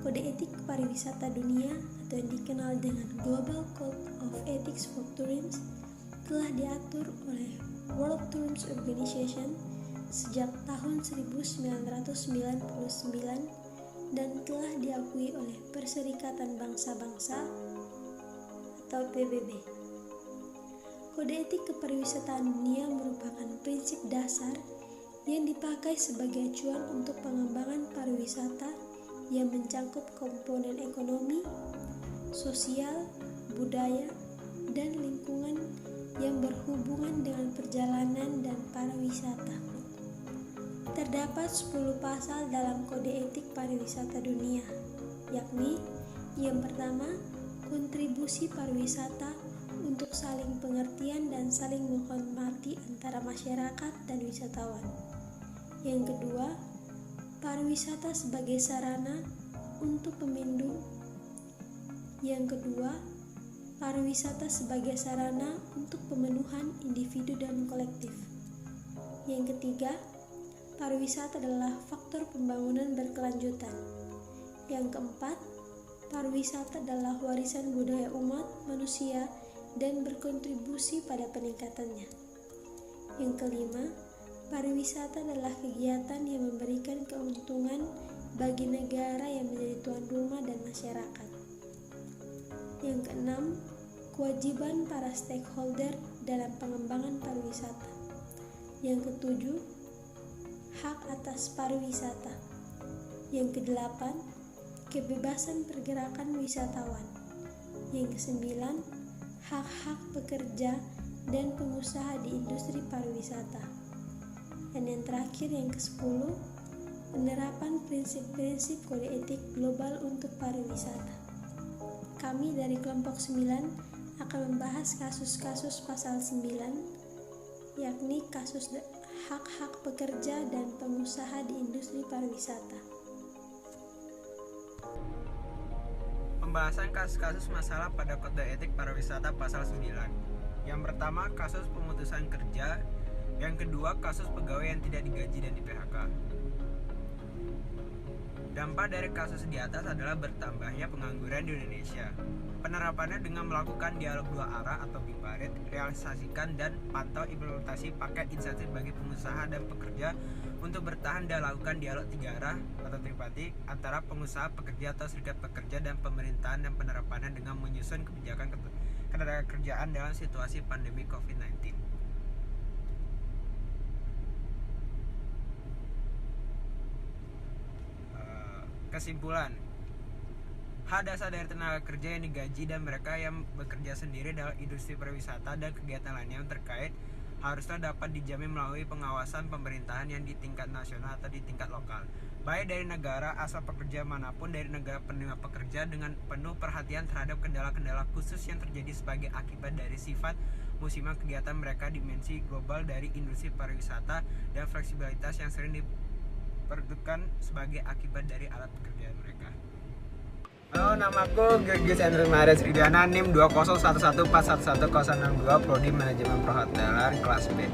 Kode Etik Pariwisata Dunia atau yang dikenal dengan Global Code of Ethics for Tourism telah diatur oleh World Tourism Organization sejak tahun 1999 dan telah diakui oleh Perserikatan Bangsa-Bangsa atau PBB. Kode Etik Kepariwisataan Dunia merupakan prinsip dasar yang dipakai sebagai acuan untuk pengembangan pariwisata yang mencangkup komponen ekonomi, sosial, budaya, dan lingkungan yang berhubungan dengan perjalanan dan pariwisata. Terdapat 10 pasal dalam Kode Etik Pariwisata Dunia, yakni yang pertama, kontribusi pariwisata untuk saling pengertian dan saling menghormati antara masyarakat dan wisatawan. Yang kedua, pariwisata sebagai sarana untuk pemindu. Yang kedua, pariwisata sebagai sarana untuk pemenuhan individu dan kolektif. Yang ketiga, pariwisata adalah faktor pembangunan berkelanjutan. Yang keempat, pariwisata adalah warisan budaya umat manusia dan berkontribusi pada peningkatannya. Yang kelima, pariwisata adalah kegiatan yang memberikan keuntungan bagi negara yang menjadi tuan rumah dan masyarakat. Yang keenam, kewajiban para stakeholder dalam pengembangan pariwisata. Yang ketujuh, hak atas pariwisata. Yang kedelapan, kebebasan pergerakan wisatawan. Yang kesembilan, hak-hak pekerja dan pengusaha di industri pariwisata. Dan yang terakhir, yang ke-10, penerapan prinsip-prinsip kode etik global untuk pariwisata. Kami dari kelompok 9 akan membahas kasus-kasus pasal 9, yakni kasus hak-hak pekerja dan pengusaha di industri pariwisata. Pembahasan kasus-kasus masalah pada Kode Etik Pariwisata pasal 9. Yang pertama, kasus pemutusan kerja. Yang kedua, kasus pegawai yang tidak digaji dan di PHK. Dampak dari kasus di atas adalah bertambahnya pengangguran di Indonesia. Penerapannya dengan melakukan dialog dua arah atau biparit, realisasikan dan pantau implementasi paket insentif bagi pengusaha dan pekerja untuk bertahan dan lakukan dialog tiga arah atau tripartit antara pengusaha, pekerja atau serikat pekerja dan pemerintahan, dan penerapannya dengan menyusun kebijakan ketenagakerjaan dalam situasi pandemi COVID-19. Kesimpulan, hak dasar dari tenaga kerja yang digaji dan mereka yang bekerja sendiri dalam industri pariwisata dan kegiatan lainnya yang terkait haruslah dapat dijamin melalui pengawasan pemerintahan yang di tingkat nasional atau di tingkat lokal, baik dari negara asal pekerja manapun dari negara penerima pekerja, dengan penuh perhatian terhadap kendala-kendala khusus yang terjadi sebagai akibat dari sifat musiman kegiatan mereka, dimensi global dari industri pariwisata, dan fleksibilitas yang sering diperlukan sebagai akibat dari alat pekerjaan mereka. Halo, namaku Gergis Andrew Mares Ridiana, NIM 20114114162, Prodi Manajemen Perhotelan kelas B.